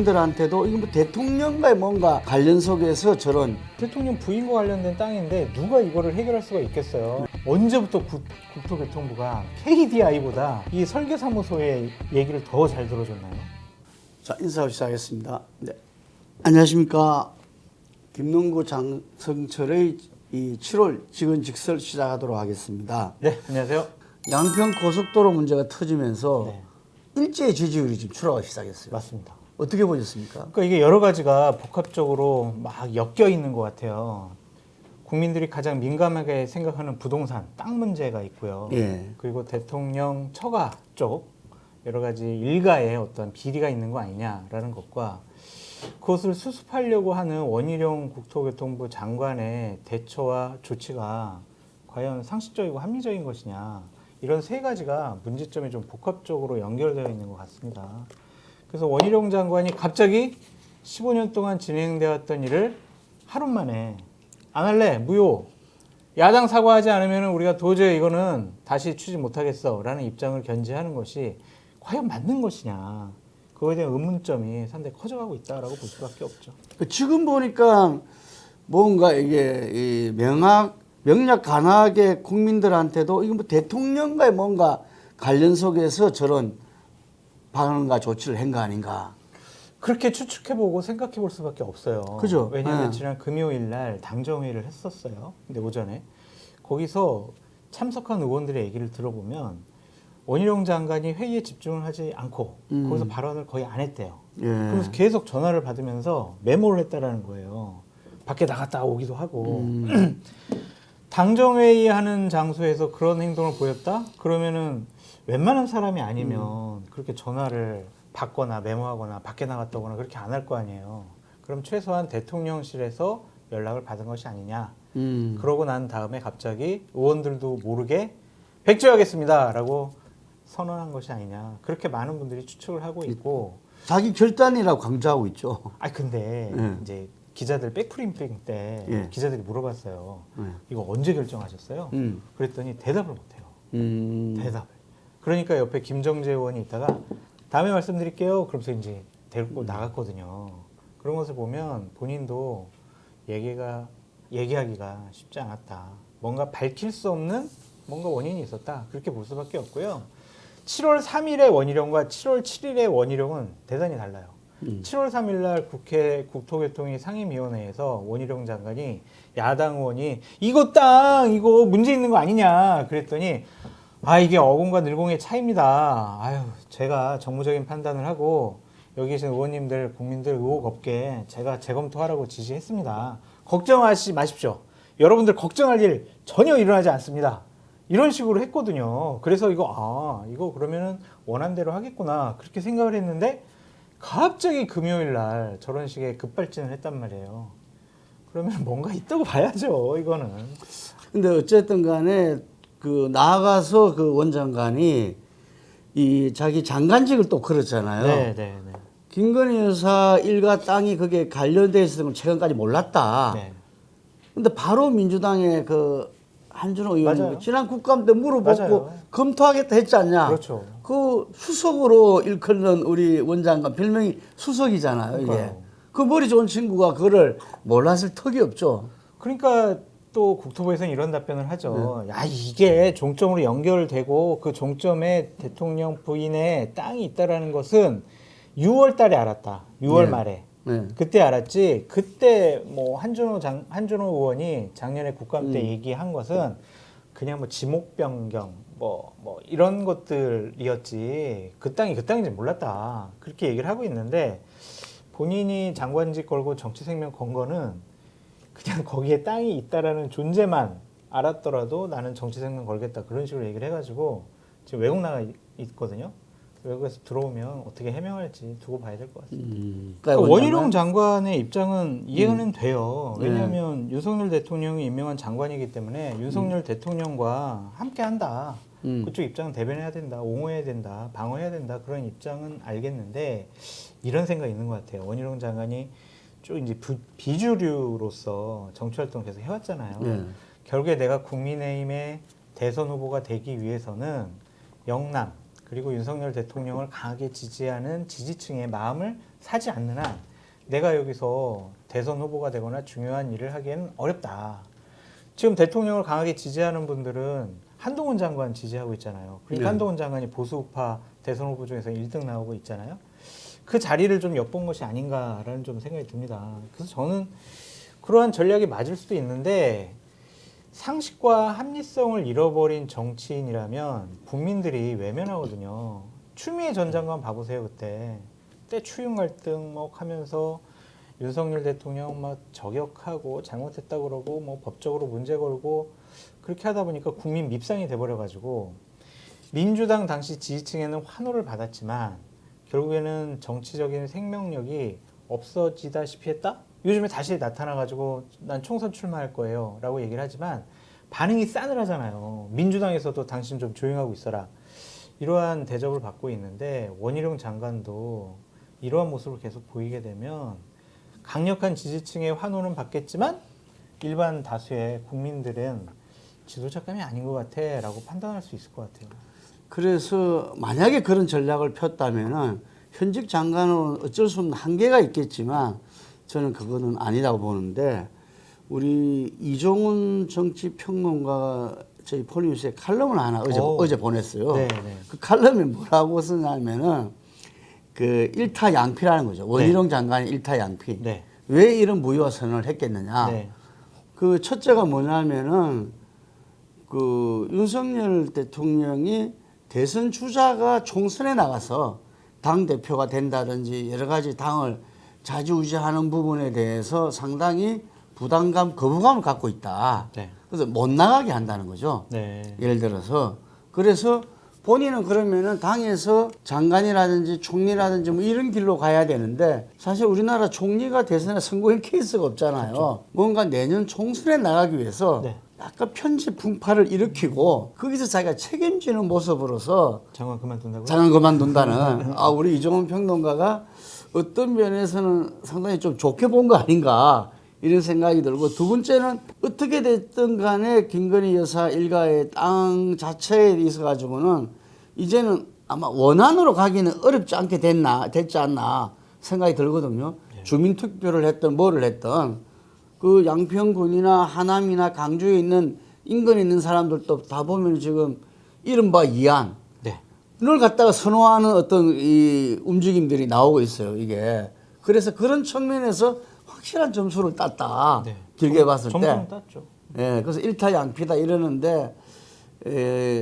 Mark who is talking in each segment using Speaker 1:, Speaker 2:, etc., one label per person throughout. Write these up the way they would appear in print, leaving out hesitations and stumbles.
Speaker 1: 국민들한테도 이거 뭐 대통령과의 뭔가 관련 속에서 저런
Speaker 2: 대통령 부인과 관련된 땅인데 누가 이거를 해결할 수가 있겠어요. 언제부터 국토교통부가 KDI보다 이 설계사무소의 얘기를 더 잘 들어줬나요?
Speaker 1: 자, 인사 시작하겠습니다. 네. 안녕하십니까. 김농구 장성철의 이 7월 직언직설 시작하도록 하겠습니다.
Speaker 2: 네, 안녕하세요.
Speaker 1: 양평 고속도로 문제가 터지면서
Speaker 2: 네.
Speaker 1: 일제히 지지율이 지금 추락하기 시작했어요.
Speaker 2: 맞습니다.
Speaker 1: 어떻게 보셨습니까?
Speaker 2: 그러니까 이게 여러 가지가 복합적으로 막 엮여 있는 것 같아요. 국민들이 가장 민감하게 생각하는 부동산, 땅 문제가 있고요.
Speaker 1: 예.
Speaker 2: 그리고 대통령 처가 쪽 여러 가지 일가에 어떤 비리가 있는 거 아니냐라는 것과 그것을 수습하려고 하는 원희룡 국토교통부 장관의 대처와 조치가 과연 상식적이고 합리적인 것이냐, 이런 세 가지가 문제점이 좀 복합적으로 연결되어 있는 것 같습니다. 그래서 원희룡 장관이 갑자기 15년 동안 진행되어 왔던 일을 하루 만에 안 할래, 무효, 야당 사과하지 않으면 우리가 도저히 이거는 다시 추진 못하겠어 라는 입장을 견지하는 것이 과연 맞는 것이냐, 그거에 대한 의문점이 상당히 커져가고 있다라고 볼 수밖에 없죠.
Speaker 1: 지금 보니까 뭔가 이게 이 명약 간하게 국민들한테도 이거 뭐 대통령과의 뭔가 관련 속에서 저런 방언과 조치를 한 거 아닌가.
Speaker 2: 그렇게 추측해보고 생각해볼 수밖에 없어요.
Speaker 1: 그죠?
Speaker 2: 왜냐하면
Speaker 1: 네.
Speaker 2: 지난 금요일 날 당정회의를 했었어요. 근데 오전에 거기서 참석한 의원들의 얘기를 들어보면 원희룡 장관이 회의에 집중을 하지 않고 거기서 발언을 거의 안 했대요.
Speaker 1: 예.
Speaker 2: 그러면서 계속 전화를 받으면서 메모를 했다라는 거예요. 밖에 나갔다 오기도 하고. 당정회의 하는 장소에서 그런 행동을 보였다? 그러면은 웬만한 사람이 아니면 그렇게 전화를 받거나 메모하거나 밖에 나갔다 오거나 그렇게 안 할 거 아니에요. 그럼 최소한 대통령실에서 연락을 받은 것이 아니냐. 그러고 난 다음에 갑자기 의원들도 모르게 백지하겠습니다 라고 선언한 것이 아니냐. 그렇게 많은 분들이 추측을 하고 있고.
Speaker 1: 자기 결단이라고 강조하고 있죠.
Speaker 2: 근데 이제 기자들 백프리핑 때
Speaker 1: 예.
Speaker 2: 기자들이 물어봤어요.
Speaker 1: 예.
Speaker 2: 이거 언제 결정하셨어요? 그랬더니 대답을 못해요. 대답을. 그러니까 옆에 김정재 의원이 있다가 다음에 말씀드릴게요. 그러면서 이제 데리고 나갔거든요. 그런 것을 보면 본인도 얘기하기가 쉽지 않았다. 뭔가 밝힐 수 없는 뭔가 원인이 있었다. 그렇게 볼 수밖에 없고요. 7월 3일의 원희룡과 7월 7일의 원희룡은 대단히 달라요. 7월 3일 날 국회 국토교통위 상임위원회에서 원희룡 장관이 야당 의원이 이거 문제 있는 거 아니냐 그랬더니 이게 어공과 늘공의 차이입니다. 제가 정무적인 판단을 하고 여기 계신 의원님들 국민들 의혹 없게 제가 재검토하라고 지시했습니다. 걱정하지 마십시오. 여러분들 걱정할 일 전혀 일어나지 않습니다. 이런 식으로 했거든요. 그래서 이거 그러면은 원한대로 하겠구나 그렇게 생각을 했는데 갑자기 금요일 날 저런 식의 급발진을 했단 말이에요. 그러면 뭔가 있다고 봐야죠, 이거는.
Speaker 1: 근데 어쨌든 간에 나아가서 그 원장관이 이 자기 장관직을 또 걸었잖아요.
Speaker 2: 네.
Speaker 1: 김건희 여사 일가 땅이 그게 관련돼 있었던 걸 최근까지 몰랐다.
Speaker 2: 네.
Speaker 1: 근데 바로 민주당의 그 한준호 의원이
Speaker 2: 맞아요.
Speaker 1: 지난 국감 때 물어보고
Speaker 2: 맞아요.
Speaker 1: 검토하겠다 했지 않냐.
Speaker 2: 그렇죠.
Speaker 1: 그 수석으로 일컫는 우리 원장관 별명이 수석이잖아요. 이게.
Speaker 2: 그러니까요.
Speaker 1: 그 머리 좋은 친구가 그거를 몰랐을 턱이 없죠.
Speaker 2: 그러니까 또 국토부에서는 이런 답변을 하죠. 이게 종점으로 연결되고 그 종점에 대통령 부인의 땅이 있다라는 것은 6월 달에 알았다. 6월
Speaker 1: 네.
Speaker 2: 말에.
Speaker 1: 네.
Speaker 2: 그때 알았지. 그때 뭐 한준호 의원이 작년에 국감 때 얘기한 것은 그냥 뭐 지목 변경 뭐 이런 것들이었지. 그 땅인지 몰랐다. 그렇게 얘기를 하고 있는데 본인이 장관직 걸고 정치 생명 건 거는 그냥 거기에 땅이 있다라는 존재만 알았더라도 나는 정치 생명 걸겠다 그런 식으로 얘기를 해가지고 지금 외국 나가 있거든요. 외국에서 들어오면 어떻게 해명할지 두고 봐야 될 것 같습니다. 그러니까 원희룡 장관의 입장은 이해는 돼요. 왜냐하면 윤석열 대통령이 임명한 장관이기 때문에 윤석열 대통령과 함께한다. 그쪽 입장은 대변해야 된다, 옹호해야 된다, 방어해야 된다 그런 입장은 알겠는데 이런 생각이 있는 것 같아요. 원희룡 장관이 쭉 이제 비주류로서 정치 활동을 계속 해왔잖아요. 결국에 내가 국민의힘의 대선 후보가 되기 위해서는 영남 그리고 윤석열 대통령을 강하게 지지하는 지지층의 마음을 사지 않는 한 내가 여기서 대선 후보가 되거나 중요한 일을 하기에는 어렵다. 지금 대통령을 강하게 지지하는 분들은 한동훈 장관 지지하고 있잖아요. 그러니까
Speaker 1: 네.
Speaker 2: 한동훈 장관이 보수우파 대선 후보 중에서 1등 나오고 있잖아요. 그 자리를 좀 엿본 것이 아닌가라는 좀 생각이 듭니다. 그래서 저는 그러한 전략이 맞을 수도 있는데 상식과 합리성을 잃어버린 정치인이라면 국민들이 외면하거든요. 추미애 전 장관 봐보세요. 그때 추윤 갈등 뭐 하면서 윤석열 대통령 막 저격하고 잘못했다 그러고 뭐 법적으로 문제 걸고 그렇게 하다 보니까 국민 밉상이 돼버려가지고 민주당 당시 지지층에는 환호를 받았지만 결국에는 정치적인 생명력이 없어지다시피 했다? 요즘에 다시 나타나가지고 난 총선 출마할 거예요 라고 얘기를 하지만 반응이 싸늘하잖아요. 민주당에서도 당신 좀 조용하고 있어라. 이러한 대접을 받고 있는데 원희룡 장관도 이러한 모습을 계속 보이게 되면 강력한 지지층의 환호는 받겠지만 일반 다수의 국민들은 지도자감이 아닌 것 같아 라고 판단할 수 있을 것 같아요.
Speaker 1: 그래서 만약에 그런 전략을 폈다면은 현직 장관은 어쩔 수 없는 한계가 있겠지만 저는 그거는 아니라고 보는데 우리 이종훈 정치평론가가 저희 폴리뉴스에 칼럼을 하나 어제 보냈어요.
Speaker 2: 네.
Speaker 1: 그 칼럼에 뭐라고 쓰냐면은 그 일타양피라는 거죠. 원희룡 장관의 일타양피.
Speaker 2: 네.
Speaker 1: 왜 이런 무효화 선언을 했겠느냐.
Speaker 2: 네.
Speaker 1: 그 첫째가 뭐냐면은 그 윤석열 대통령이 대선 주자가 총선에 나가서 당 대표가 된다든지 여러 가지 당을 좌지우지하는 부분에 대해서 상당히 부담감, 거부감을 갖고 있다.
Speaker 2: 네.
Speaker 1: 그래서 못 나가게 한다는 거죠.
Speaker 2: 네.
Speaker 1: 예를 들어서 그래서 본인은 그러면은 당에서 장관이라든지 총리라든지 뭐 이런 길로 가야 되는데 사실 우리나라 총리가 대선에 선거인 케이스가 없잖아요.
Speaker 2: 그렇죠.
Speaker 1: 뭔가 내년 총선에 나가기 위해서
Speaker 2: 네.
Speaker 1: 약간 편집 분파를 일으키고 거기서 자기가 책임지는 모습으로서
Speaker 2: 장관 그만둔다고요?
Speaker 1: 장관 그만둔다는 우리 이종훈 평론가가 어떤 면에서는 상당히 좀 좋게 본 거 아닌가 이런 생각이 들고 두 번째는 어떻게 됐든 간에 김건희 여사 일가의 땅 자체에 있어 가지고는 이제는 아마 원안으로 가기는 어렵지 않게 됐지 않나 생각이 들거든요. 주민투표를 했던 뭐를 했던 그 양평군이나 하남이나 강주에 있는 인근에 있는 사람들도 다 보면 지금 이른바 이안
Speaker 2: 네.
Speaker 1: 를 갖다가 선호하는 어떤 이 움직임들이 나오고 있어요. 이게 그래서 그런 측면에서 확실한 점수를 땄다.
Speaker 2: 네.
Speaker 1: 길게 봤을 때.
Speaker 2: 점수는 땄죠.
Speaker 1: 예, 그래서 일타양피다 이러는데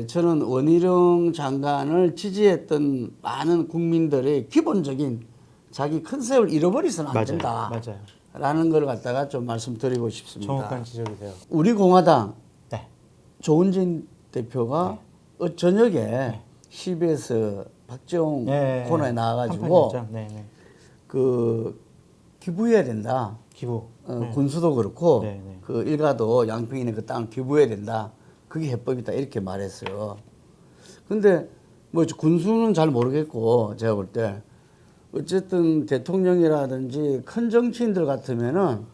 Speaker 1: 저는 원희룡 장관을 지지했던 많은 국민들의 기본적인 자기 컨셉을 잃어버리서는 안 된다.
Speaker 2: 맞아요.
Speaker 1: 라는 걸 갖다가 좀 말씀드리고 싶습니다.
Speaker 2: 정확한 지적이세요.
Speaker 1: 우리 공화당
Speaker 2: 네.
Speaker 1: 조은진 대표가 저녁에 CBS 박재홍 코너에 나와가지고
Speaker 2: 네.
Speaker 1: 그 기부해야 된다.
Speaker 2: 기부.
Speaker 1: 군수도 그렇고
Speaker 2: 네.
Speaker 1: 그 일가도 양평인의 그 땅을 기부해야 된다. 그게 해법이다 이렇게 말했어요. 근데 뭐 군수는 잘 모르겠고 제가 볼 때 어쨌든 대통령이라든지 큰 정치인들 같으면은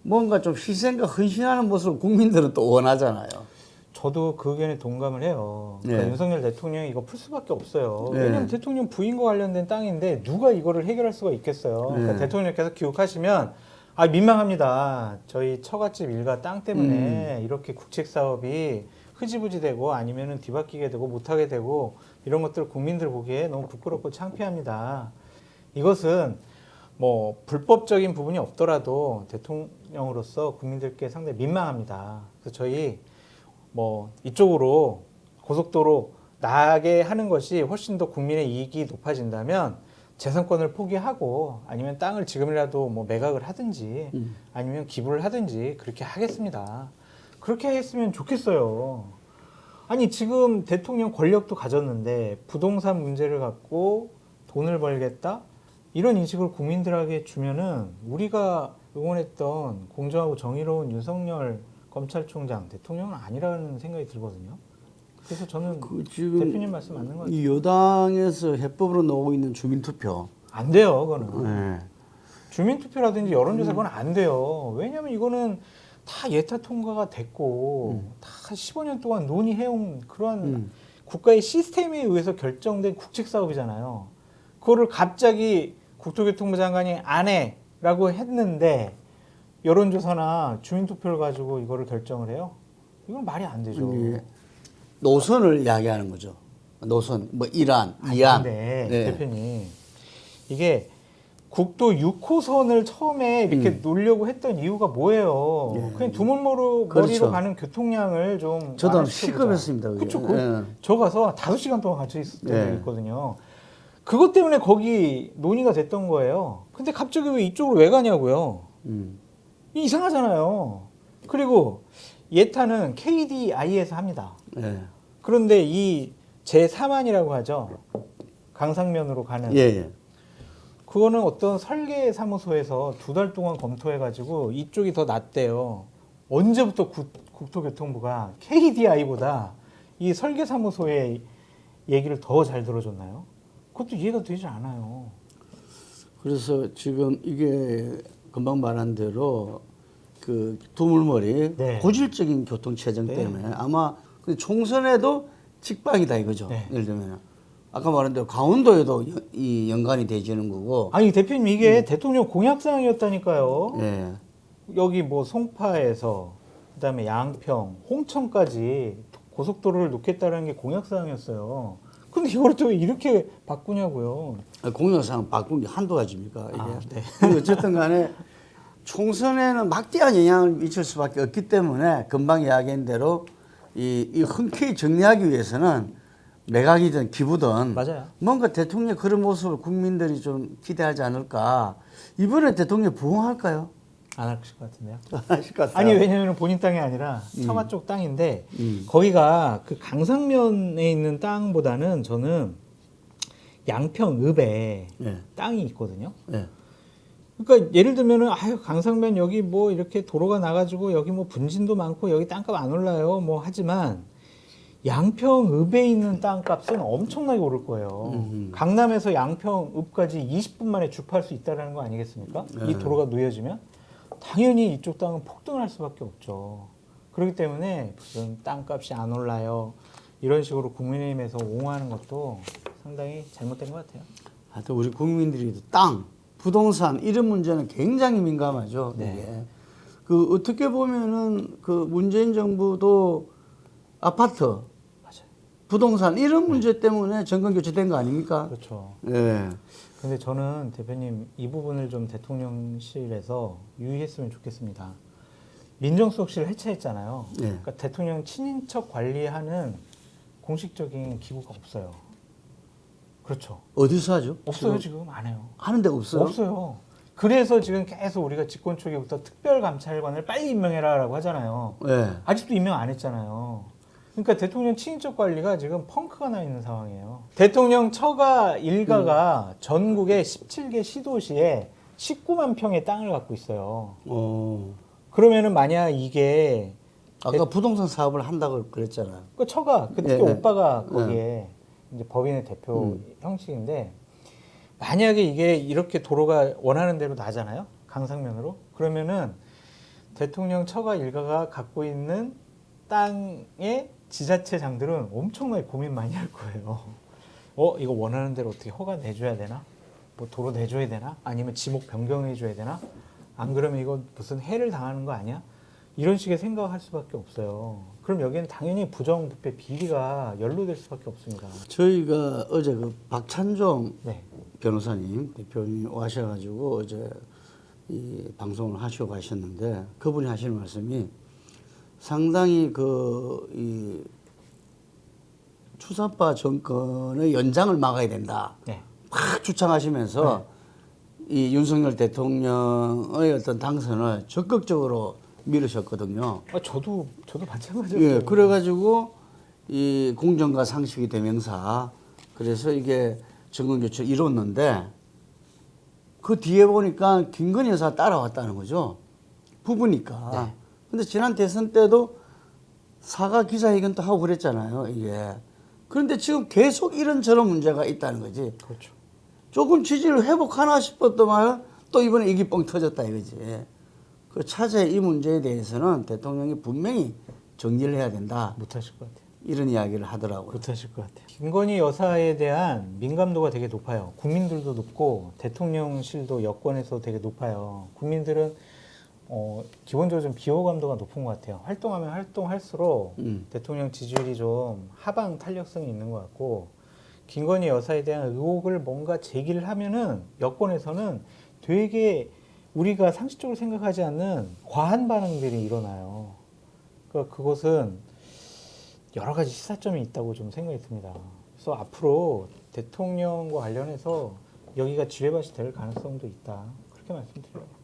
Speaker 1: 뭔가 좀 희생과 헌신하는 모습을 국민들은 또 원하잖아요.
Speaker 2: 저도 그 의견에 동감을 해요.
Speaker 1: 네.
Speaker 2: 그러니까 윤석열 대통령이 이거 풀 수밖에 없어요.
Speaker 1: 네.
Speaker 2: 왜냐하면 대통령 부인과 관련된 땅인데 누가 이거를 해결할 수가 있겠어요. 그러니까
Speaker 1: 네.
Speaker 2: 대통령께서 기억하시면 민망합니다. 저희 처갓집 일가 땅 때문에 이렇게 국책 사업이 흐지부지 되고 아니면은 뒤바뀌게 되고 못하게 되고 이런 것들 국민들 보기에 너무 부끄럽고 창피합니다. 이것은 뭐 불법적인 부분이 없더라도 대통령으로서 국민들께 상당히 민망합니다. 그래서 저희 뭐 이쪽으로 고속도로 나게 하는 것이 훨씬 더 국민의 이익이 높아진다면 재산권을 포기하고 아니면 땅을 지금이라도 뭐 매각을 하든지 아니면 기부를 하든지 그렇게 하겠습니다. 그렇게 했으면 좋겠어요. 아니 지금 대통령 권력도 가졌는데 부동산 문제를 갖고 돈을 벌겠다? 이런 인식을 국민들에게 주면은 우리가 응원했던 공정하고 정의로운 윤석열 검찰총장 대통령은 아니라는 생각이 들거든요. 그래서 저는
Speaker 1: 지금
Speaker 2: 대표님 말씀 맞는 것 같아요.
Speaker 1: 이 여당에서 해법으로 나오고 있는 주민투표.
Speaker 2: 안 돼요, 그거는.
Speaker 1: 네.
Speaker 2: 주민투표라든지 여론조사 그건 안 돼요. 왜냐하면 이거는 다 예타 통과가 됐고 다 15년 동안 논의해온 그러한 국가의 시스템에 의해서 결정된 국책 사업이잖아요. 그거를 갑자기 국토교통부 장관이 안 해라고 했는데 여론조사나 주민투표를 가지고 이거를 결정을 해요? 이건 말이 안 되죠.
Speaker 1: 이게 노선을 이야기하는 거죠. 노선, 뭐 일안, 이안.
Speaker 2: 근데
Speaker 1: 네.
Speaker 2: 대표님 이게 국도 6호선을 처음에 이렇게 놓으려고 했던 이유가 뭐예요?
Speaker 1: 예.
Speaker 2: 그냥 두물머리로
Speaker 1: 그렇죠.
Speaker 2: 가는 교통량을 좀
Speaker 1: 저도
Speaker 2: 완화시켜보자.
Speaker 1: 시급했습니다. 그게.
Speaker 2: 그렇죠.
Speaker 1: 예.
Speaker 2: 저 가서 5시간 동안 갇혀 있었던
Speaker 1: 예.
Speaker 2: 적이 있거든요. 그것 때문에 거기 논의가 됐던 거예요. 근데 갑자기 왜 이쪽으로 왜 가냐고요? 이상하잖아요. 그리고 예타는 KDI에서 합니다.
Speaker 1: 예.
Speaker 2: 그런데 이 제3안이라고 하죠. 강상면으로 가는.
Speaker 1: 예, 예.
Speaker 2: 그거는 어떤 설계 사무소에서 2달 동안 검토해가지고 이쪽이 더 낫대요. 언제부터 국토교통부가 KDI보다 이 설계 사무소의 얘기를 더 잘 들어줬나요? 그것도 이해가 되지 않아요.
Speaker 1: 그래서 지금 이게 금방 말한 대로 그 두물머리
Speaker 2: 네.
Speaker 1: 고질적인 교통체증
Speaker 2: 네.
Speaker 1: 때문에 아마 그 총선에도 직방이다 이거죠.
Speaker 2: 네.
Speaker 1: 예를 들면 아까 말한 대로 강원도에도 이 연관이 되지는 거고.
Speaker 2: 아니 대표님 이게 대통령 공약사항이었다니까요.
Speaker 1: 예.
Speaker 2: 여기 뭐 송파에서 그다음에 양평, 홍천까지 고속도로를 놓겠다는 게 공약사항이었어요. 근데 이걸 또 이렇게 바꾸냐고요.
Speaker 1: 공약사항 바꾼 게 한두 가지입니까 이게.
Speaker 2: 아, 네.
Speaker 1: 그리고 어쨌든 간에 총선에는 막대한 영향을 미칠 수밖에 없기 때문에 금방 이야기한 대로 이 흔쾌히 정리하기 위해서는 매각이든 기부든
Speaker 2: 맞아요.
Speaker 1: 뭔가 대통령 그런 모습을 국민들이 좀 기대하지 않을까. 이번에 대통령 부응할까요?
Speaker 2: 안 하실 것 같은데요.
Speaker 1: 하실 것 같아요.
Speaker 2: 아니 왜냐면 본인 땅이 아니라 처마 쪽 땅인데
Speaker 1: 음.
Speaker 2: 거기가 그 강상면에 있는 땅보다는 저는 양평 읍에
Speaker 1: 예.
Speaker 2: 땅이 있거든요.
Speaker 1: 예.
Speaker 2: 그러니까 예를 들면은 아유 강상면 여기 뭐 이렇게 도로가 나가지고 여기 뭐 분진도 많고 여기 땅값 안 올라요 뭐 하지만 양평 읍에 있는 땅값은 엄청나게 오를 거예요. 강남에서 양평 읍까지 20분 만에 주파할 수 있다는 거 아니겠습니까? 이 도로가 놓여지면 당연히 이쪽 땅은 폭등할 수밖에 없죠. 그렇기 때문에 무슨 땅값이 안 올라요 이런 식으로 국민의힘에서 옹호하는 것도 상당히 잘못된 것 같아요.
Speaker 1: 하여튼 우리 국민들이 땅, 부동산 이런 문제는 굉장히 민감하죠.
Speaker 2: 네.
Speaker 1: 이게. 그 어떻게 보면은 그 문재인 정부도 아파트,
Speaker 2: 맞아요.
Speaker 1: 부동산 이런 문제 때문에 정권 교체된 거 아닙니까?
Speaker 2: 그렇죠.
Speaker 1: 예.
Speaker 2: 근데 저는 대표님 이 부분을 좀 대통령실에서 유의했으면 좋겠습니다. 민정수석실 해체했잖아요.
Speaker 1: 네.
Speaker 2: 그러니까 대통령 친인척 관리하는 공식적인 기구가 없어요. 그렇죠.
Speaker 1: 어디서 하죠?
Speaker 2: 없어요 지금 안 해요.
Speaker 1: 하는 데가 없어요?
Speaker 2: 없어요. 그래서 지금 계속 우리가 집권 초기부터 특별감찰관을 빨리 임명해라라고 하잖아요.
Speaker 1: 예.
Speaker 2: 아직도 임명 안 했잖아요. 그러니까 대통령 친인척 관리가 지금 펑크가 나 있는 상황이에요. 대통령 처가 일가가 전국의 17개 시도시에 19만 평의 땅을 갖고 있어요. 그러면은 만약 이게
Speaker 1: 아까 부동산 사업을 한다고 그랬잖아요.
Speaker 2: 그 처가 그 특히
Speaker 1: 예, 예.
Speaker 2: 오빠가 거기에 이제 법인의 대표 형식인데 만약에 이게 이렇게 도로가 원하는 대로 나잖아요. 강상면으로. 그러면은 대통령 처가 일가가 갖고 있는 땅의 지자체장들은 엄청나게 고민 많이 할 거예요. 이거 원하는 대로 어떻게 허가 내줘야 되나? 뭐 도로 내줘야 되나? 아니면 지목 변경해줘야 되나? 안 그러면 이거 무슨 해를 당하는 거 아니야? 이런 식의 생각을 할 수밖에 없어요. 그럼 여기는 당연히 부정부패 비리가 연루될 수밖에 없습니다.
Speaker 1: 저희가 어제 그 박찬종
Speaker 2: 네.
Speaker 1: 변호사님, 대표님 와셔가지고 어제 이 방송을 하시고 가셨는데 그분이 하시는 말씀이 상당히 이 추사파 정권의 연장을 막아야 된다.
Speaker 2: 네.
Speaker 1: 막 주창하시면서 이 윤석열 대통령의 어떤 당선을 적극적으로 밀으셨거든요.
Speaker 2: 저도 마찬가지였어요.
Speaker 1: 예, 그래가지고 이 공정과 상식의 대명사 그래서 이게 정권 교체 이뤘는데 그 뒤에 보니까 김건희 여사 따라왔다는 거죠. 부부니까.
Speaker 2: 네.
Speaker 1: 근데 지난 대선 때도 사과 기자회견도 하고 그랬잖아요, 이게. 그런데 지금 계속 이런저런 문제가 있다는 거지.
Speaker 2: 그렇죠.
Speaker 1: 조금 지지를 회복하나 싶었더만 또 이번에 이게 뻥 터졌다 이거지. 그 차제 이 문제에 대해서는 대통령이 분명히 정리를 해야 된다.
Speaker 2: 못하실 것 같아요.
Speaker 1: 이런 이야기를 하더라고요.
Speaker 2: 못하실 것 같아요. 김건희 여사에 대한 민감도가 되게 높아요. 국민들도 높고 대통령실도 여권에서 되게 높아요. 국민들은 기본적으로 좀 비호감도가 높은 것 같아요. 활동하면 활동할수록 대통령 지지율이 좀 하방 탄력성이 있는 것 같고, 김건희 여사에 대한 의혹을 뭔가 제기를 하면은 여권에서는 되게 우리가 상식적으로 생각하지 않는 과한 반응들이 일어나요. 그러니까 그것은 여러 가지 시사점이 있다고 좀 생각이 듭니다. 그래서 앞으로 대통령과 관련해서 여기가 지뢰밭이 될 가능성도 있다. 그렇게 말씀드려요.